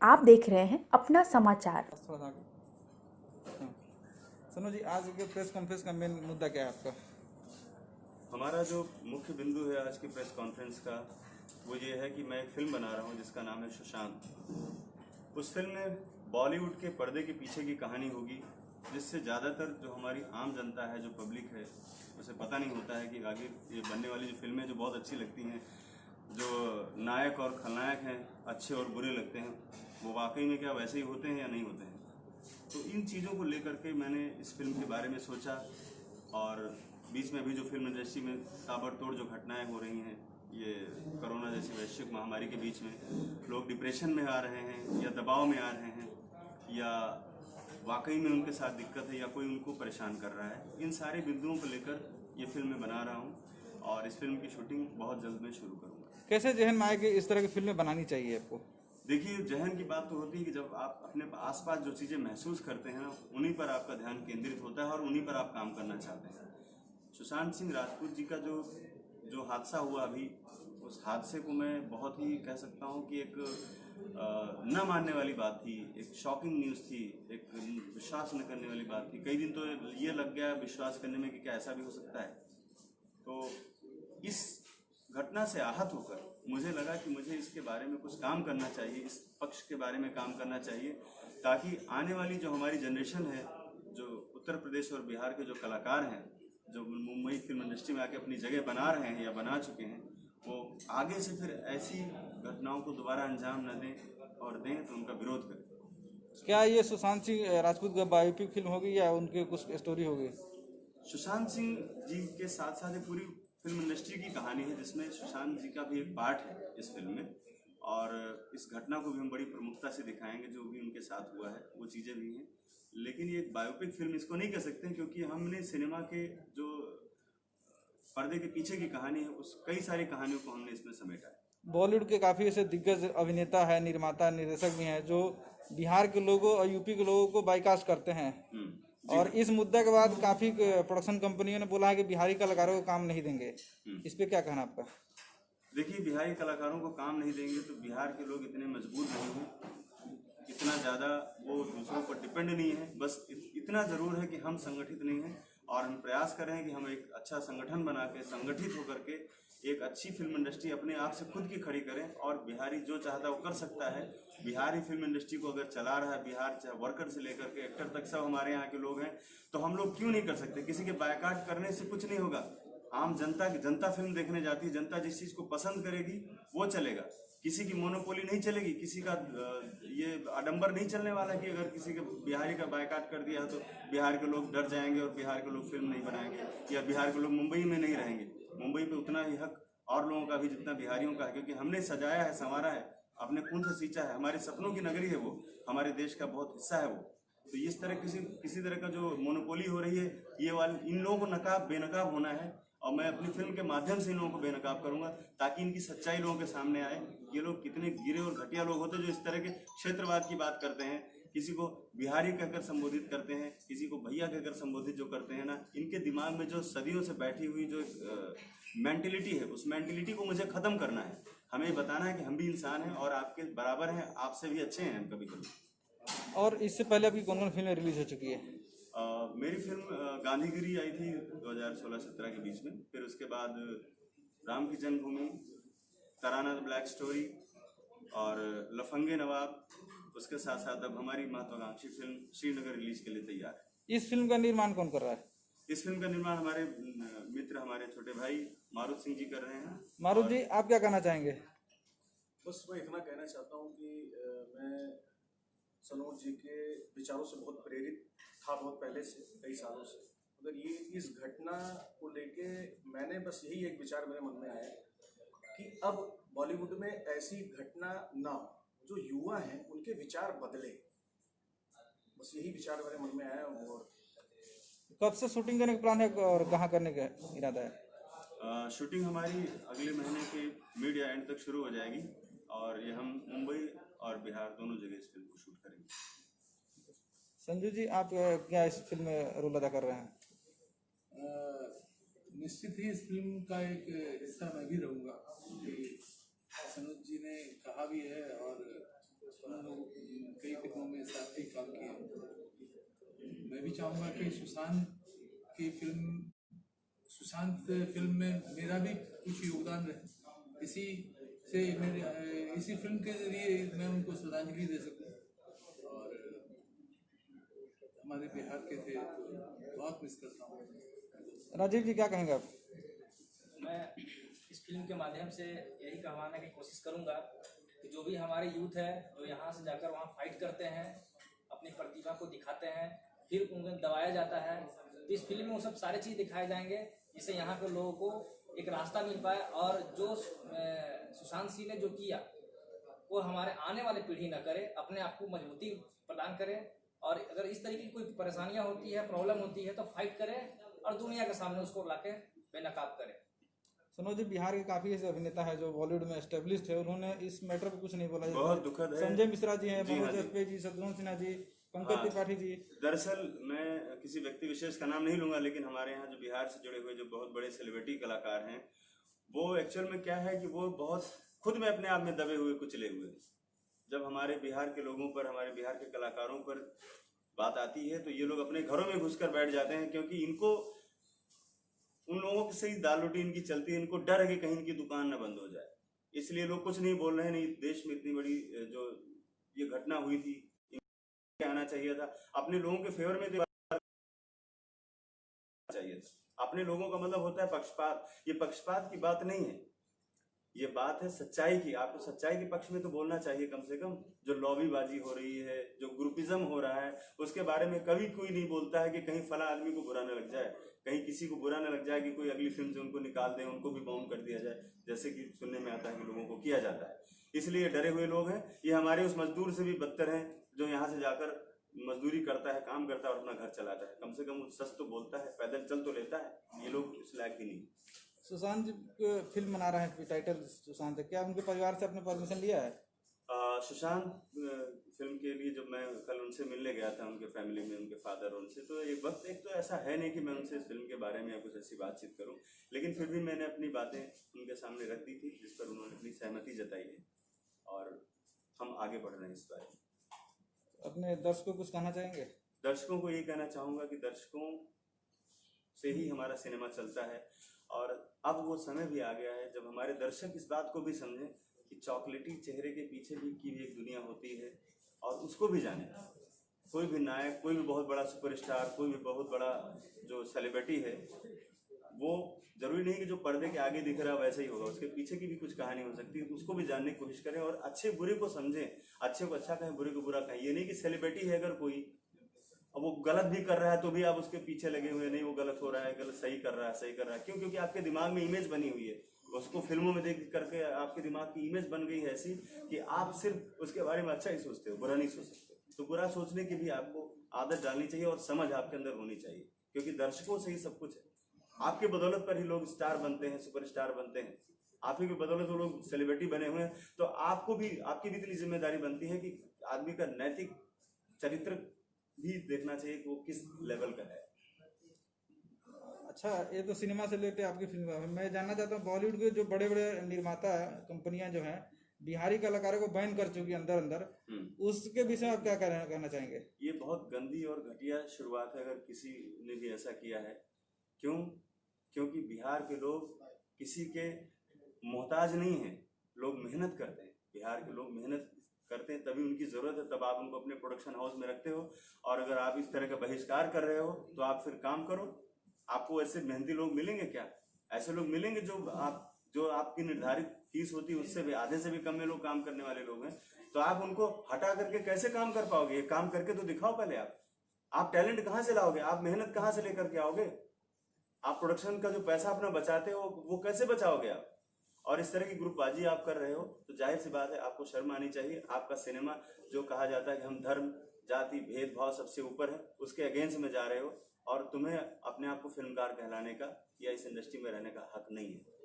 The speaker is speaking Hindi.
आप देख रहे हैं अपना समाचार। सनो जी, आज के प्रेस कॉन्फ्रेंस का मेन मुद्दा क्या है आपका? हमारा जो मुख्य बिंदु है आज की प्रेस कॉन्फ्रेंस का वो ये है कि मैं एक फिल्म बना रहा हूँ जिसका नाम है सुशांत। उस फिल्म में बॉलीवुड के पर्दे के पीछे की कहानी होगी, जिससे ज़्यादातर जो हमारी आम जनता है, जो पब्लिक है, उसे पता नहीं होता है कि आगे ये बनने वाली जो फिल्में जो बहुत अच्छी लगती हैं, जो नायक और खलनायक हैं अच्छे और बुरे लगते हैं, वो वाकई में क्या वैसे ही होते हैं या नहीं होते हैं। तो इन चीज़ों को लेकर के मैंने इस फिल्म के बारे में सोचा। और बीच में अभी जो फिल्म इंडस्ट्री में ताबड़तोड़ जो घटनाएं हो रही हैं, ये कोरोना जैसी वैश्विक महामारी के बीच में लोग डिप्रेशन में आ रहे हैं या दबाव में आ रहे हैं या वाकई में उनके साथ दिक्कत है या कोई उनको परेशान कर रहा है, इन सारे बिंदुओं को लेकर ये फिल्म मैं बना रहा हूँ और इस फिल्म की शूटिंग बहुत जल्द मैं शुरू करूँगा। कैसे जहन में आए कि इस तरह की फिल्में बनानी चाहिए आपको? देखिए, जहन की बात तो होती है कि जब आप अपने आसपास जो चीज़ें महसूस करते हैं ना, उन्हीं पर आपका ध्यान केंद्रित होता है और उन्हीं पर आप काम करना चाहते हैं। सुशांत सिंह राजपूत जी का जो हादसा हुआ अभी, उस हादसे को मैं बहुत ही कह सकता हूँ कि एक न मानने वाली बात थी, एक शॉकिंग न्यूज़ थी, एक विश्वास न करने वाली बात थी। कई दिन तो ये लग गया विश्वास करने में कि क्या ऐसा भी हो सकता है। तो इस घटना से आहत होकर मुझे लगा कि मुझे इसके बारे में कुछ काम करना चाहिए, इस पक्ष के बारे में काम करना चाहिए, ताकि आने वाली जो हमारी जनरेशन है, जो उत्तर प्रदेश और बिहार के जो कलाकार हैं, जो मुंबई फिल्म इंडस्ट्री में आके अपनी जगह बना रहे हैं या बना चुके हैं, वो आगे से फिर ऐसी घटनाओं को दोबारा अंजाम न दें और दें तो उनका विरोध करें। क्या ये सुशांत सिंह राजपूत का बायोपिक फिल्म होगी या उनकी कुछ स्टोरी होगी? सुशांत सिंह जी के साथ साथ एक पूरी फिल्म इंडस्ट्री की कहानी है, जिसमें सुशांत जी का भी एक पार्ट है इस फिल्म में। और इस घटना को भी हम बड़ी प्रमुखता से दिखाएंगे, जो भी उनके साथ हुआ है वो चीज़ें भी हैं। लेकिन ये एक बायोपिक फिल्म इसको नहीं कह सकते, क्योंकि हमने सिनेमा के जो पर्दे के पीछे की कहानी है, उस कई सारी कहानियों को हमने इसमें समेटा है। बॉलीवुड के काफ़ी ऐसे दिग्गज अभिनेता है, निर्माता, निर्देशक भी हैं जो बिहार के लोगों और यूपी के लोगों को बाईकास्ट करते हैं। और इस मुद्दे के बाद काफ़ी प्रोडक्शन कंपनियों ने बोला है कि बिहारी कलाकारों को काम नहीं देंगे। इस पे क्या कहना आपका? देखिए, बिहारी कलाकारों को काम नहीं देंगे तो बिहार के लोग इतने मजबूत नहीं हैं, इतना ज़्यादा वो दूसरों पर डिपेंड नहीं है। बस इतना ज़रूर है कि हम संगठित नहीं हैं और हम प्रयास कर रहे हैं कि हम एक अच्छा संगठन बना के, संगठित होकर के एक अच्छी फिल्म इंडस्ट्री अपने आप से खुद की खड़ी करें। और बिहारी जो चाहता है वो कर सकता है। बिहारी फिल्म इंडस्ट्री को अगर चला रहा है बिहार, चाहे वर्कर से लेकर के एक्टर तक सब हमारे यहाँ के लोग हैं, तो हम लोग क्यों नहीं कर सकते? किसी के बायकाट करने से कुछ नहीं होगा। आम जनता फिल्म देखने जाती है, जनता जिस चीज़ को पसंद करेगी वो चलेगा। किसी की मोनोपोली नहीं चलेगी, किसी का ये आडंबर नहीं चलने वाला कि अगर किसी के बिहारी का बायकाट कर दिया तो बिहार के लोग डर जाएंगे और बिहार के लोग फिल्म नहीं बनाएंगे, या बिहार के लोग मुंबई में नहीं रहेंगे। मुंबई पे उतना ही हक और लोगों का भी जितना बिहारियों का है, क्योंकि हमने सजाया है, संवारा है, अपने खून से सींचा है, हमारे सपनों की नगरी है वो, हमारे देश का बहुत हिस्सा है वो। तो इस तरह किसी तरह का जो मोनोपोली हो रही है, ये वाली इन लोगों को बेनकाब होना है। और मैं अपनी फिल्म के माध्यम से इन लोगों को बेनकाब करूंगा, ताकि इनकी सच्चाई लोगों के सामने आए। ये लोग कितने गिरे और घटिया लोग होते हैं जो इस तरह के क्षेत्रवाद की बात करते हैं, किसी को बिहारी कहकर संबोधित करते हैं, किसी को भैया कहकर संबोधित जो करते हैं ना, इनके दिमाग में जो सदियों से बैठी हुई जो मेंटेलिटी है, उस मेंटेलिटी को मुझे खत्म करना है। हमें बताना है कि हम भी इंसान हैं और आपके बराबर हैं, आपसे भी अच्छे हैं हम कभी कभी। और इससे पहले आपकी कौन कौन फिल्में रिलीज हो चुकी है? मेरी फिल्म गांधीगिरी आई थी 2016-17 के बीच में। फिर उसके बाद राम की जन्मभूमि, तराना द ब्लैक स्टोरी और लफंगे नवाब। उसके साथ साथ अब हमारी महत्वाकांक्षी फिल्म श्रीनगर रिलीज के लिए तैयार है। इस फिल्म का निर्माण कौन कर रहा है? इस फिल्म का निर्माण हमारे मित्र, हमारे छोटे भाई मारुत सिंह जी कर रहे हैं। मारुत जी, आप क्या कहना चाहेंगे? बस मैं इतना कहना चाहता हूँ कि मैं सनोज जी के विचारों से बहुत प्रेरित था, बहुत पहले से, कई सालों से। मगर ये इस घटना को लेके मैंने बस यही एक विचार मेरे मन में आया कि अब बॉलीवुड में ऐसी घटना ना हो, जो युवा हैं उनके विचार बदले। बस यही विचार मेरे मन में आया। और कब से शूटिंग करने का प्लान है और कहाँ करने का इरादा है? शूटिंग हमारी अगले महीने के मिड या एंड तक शुरू हो जाएगी और ये हम मुंबई और बिहार दोनों जगह इस फिल्म को शूट करेंगे। संजू जी, आप क्या इस फिल्म में रोल अदा कर रहे हैं? निश्चित ही इस फिल्म का एक हिस्सा मैं भी रहूँगा, क्योंकि सनोज जी ने कहा भी है और हम लोग कई फिल्मों में साथ ही काम किए। मैं भी चाहूँगा कि सुशांत फिल्म में मेरा भी कुछ योगदान रहे, इसी फिल्म के जरिए मैं उनको श्रद्धांजलि दे सकूं। और हमारे बिहार के थे तो बहुत मिस करता हूँ। राजीव जी क्या कहेंगे आप? मैं इस फिल्म के माध्यम से यही कहवाने की कोशिश करूंगा कि जो भी हमारे यूथ है जो यहाँ से जाकर वहाँ फाइट करते हैं, अपनी प्रतिभा को दिखाते हैं, फिर उनको दबाया जाता है, तो इस फिल्म में वो सब सारे चीज़ दिखाए जाएंगे जिससे यहाँ के लोगों को एक रास्ता मिल पाए। और जो सुशांत सिंह ने जो किया वो हमारे आने वाले पीढ़ी न करे, अपने आप को मजबूती प्रदान करे। और अगर इस तरीके की कोई परेशानियाँ होती है, प्रॉब्लम होती है, तो फाइट करे और दुनिया के सामने उसको लाके बेनकाब करे। सनोज जी, बिहार के काफी ऐसे अभिनेता है जो बॉलीवुड में एस्टेब्लिश्ड है, उन्होंने इस मैटर पे कुछ नहीं बोला। बहुत दुखद है। संजय मिश्रा जी हैं, जी हाँ मनोज जी। एसपी जी, शत्रुघ्न सिन्हा जी, पंकज हाँ। त्रिपाठी जी। दरअसल मैं किसी व्यक्ति विशेष का नाम नहीं लूंगा, लेकिन हमारे यहाँ जो बिहार से जुड़े हुए जो बहुत बड़े सेलिब्रिटी कलाकार हैं, वो एक्चुअल में क्या है कि वो बहुत खुद में अपने आप में दबे हुए, कुचले हुए। जब हमारे बिहार के लोगों पर, हमारे बिहार के कलाकारों पर बात आती है तो ये लोग अपने घरों में घुसकर बैठ जाते हैं, क्योंकि इनको उन लोगों की सही दाल रोटी इनकी चलती है, इनको डर है कि कहीं इनकी दुकान न बंद हो जाए, इसलिए लोग कुछ नहीं बोल रहे हैं। नहीं, देश में इतनी बड़ी जो ये घटना हुई थी, आना चाहिए था, अपने लोगों के फेवर में चाहिए था। अपने लोगों का मतलब होता है पक्षपात। ये पक्षपात की बात नहीं है, ये बात है सच्चाई की। आपको सच्चाई के पक्ष में तो बोलना चाहिए कम से कम। जो लॉबीबाजी हो रही है, जो ग्रुपिज्म हो रहा है, उसके बारे में कभी कोई नहीं बोलता है कि कहीं फला आदमी को बुरा न लग जाए, कहीं किसी को बुरा न लग जाए कि कोई अगली फिल्म से उनको निकाल दें, उनको भी बाउंड कर दिया जाए, जैसे कि सुनने में आता है कि लोगों को किया जाता है। इसलिए डरे हुए लोग हैं। ये हमारे उस मजदूर से भी बदतर हैं जो यहाँ से जाकर मजदूरी करता है, काम करता है और अपना घर चलाता है। कम से कम वो सच तो बोलता है, पैदल चल तो लेता है। ये लोग उस लायक ही नहीं। सुशांत जी फिल्म बना रहे हैं, टाइटल सुशांत है, क्या उनके परिवार से आपने परमिशन लिया है? सुशांत फिल्म के लिए जब मैं कल उनसे मिलने गया था, उनके फैमिली में, उनके फादर, उनसे, तो एक वक्त एक तो ऐसा है नहीं कि मैं उनसे इस फिल्म के बारे में या कुछ ऐसी बातचीत करूं, लेकिन फिर भी मैंने अपनी बातें उनके सामने रख दी थी, जिस पर उन्होंने अपनी सहमति जताई है और हम आगे बढ़ रहे हैं इस बारे में। अपने दर्शकों को कुछ कहना चाहेंगे? दर्शकों को ये कहना चाहूँगा कि दर्शकों से ही हमारा सिनेमा चलता है, और अब वो समय भी आ गया है जब हमारे दर्शक इस बात को भी समझें कि चॉकलेटी चेहरे के पीछे भी की एक दुनिया होती है, और उसको भी जाने। कोई भी नायक, कोई भी बहुत बड़ा सुपरस्टार, कोई भी बहुत बड़ा जो सेलिब्रिटी है, वो जरूरी नहीं कि जो पर्दे के आगे दिख रहा है वैसे ही होगा, उसके पीछे की भी कुछ कहानी हो सकती है। उसको भी जानने की कोशिश करें और अच्छे बुरे को समझें, अच्छे को अच्छा कहें, बुरे को बुरा कहें। ये नहीं कि सेलिब्रिटी है अगर कोई, अब वो गलत भी कर रहा है तो भी आप उसके पीछे लगे हुए, नहीं वो गलत हो रहा है, गलत सही कर रहा है, सही कर रहा है। क्यों? क्योंकि आपके दिमाग में इमेज बनी हुई है, उसको फिल्मों में देख करके आपके दिमाग की इमेज बन गई है ऐसी कि आप सिर्फ उसके बारे में अच्छा ही सोचते हो, बुरा नहीं सोच सकते। तो बुरा सोचने की भी आपको आदत डालनी चाहिए और समझ आपके अंदर होनी चाहिए, क्योंकि दर्शकों से ही सब कुछ है। आपके बदौलत पर ही लोग स्टार बनते हैं, सुपरस्टार बनते हैं, आप ही की बदौलत वो लोग सेलिब्रिटी बने हुए हैं। तो आपको भी, आपकी भी इतनी जिम्मेदारी बनती है कि आदमी का नैतिक चरित्र भी देखना चाहिए कि वो किस लेवल का है। अच्छा, ये तो सिनेमा से रिलेटेड आपकी फिल्म है। मैं जानना चाहता हूँ, बॉलीवुड के जो बड़े बड़े निर्माता कंपनियां जो हैं, बिहारी कलाकारों को बैन कर चुकी अंदर अंदर, उसके विषय में आप क्या कहना चाहेंगे? ये बहुत गंदी और घटिया शुरुआत है, अगर किसी ने भी ऐसा किया है। क्यों? क्योंकि बिहार के लोग किसी के मोहताज नहीं हैं, लोग मेहनत करते हैं। बिहार के लोग मेहनत करते हैं, तभी उनकी ज़रूरत है, तब आप उनको अपने प्रोडक्शन हाउस में रखते हो। और अगर आप इस तरह का बहिष्कार कर रहे हो तो आप फिर काम करो। आपको ऐसे मेहनती लोग मिलेंगे क्या? ऐसे लोग मिलेंगे जो आपकी निर्धारित फीस होती है उससे भी आधे से भी कम में लोग काम करने वाले लोग हैं। तो आप उनको हटा करके कैसे काम कर पाओगे? ये काम करके तो दिखाओ पहले। आप टैलेंट कहाँ से लाओगे? आप मेहनत कहाँ से लेकर के आओगे? आप प्रोडक्शन का जो पैसा अपना बचाते हो वो कैसे बचाओगे आप? और इस तरह की ग्रुपबाजी आप कर रहे हो, तो जाहिर सी बात है आपको शर्म आनी चाहिए। आपका सिनेमा जो कहा जाता है कि हम धर्म, जाति, भेदभाव सबसे ऊपर है, उसके अगेंस्ट में जा रहे हो, और तुम्हें अपने आप को फिल्मकार कहलाने का या इस इंडस्ट्री में रहने का हक नहीं है।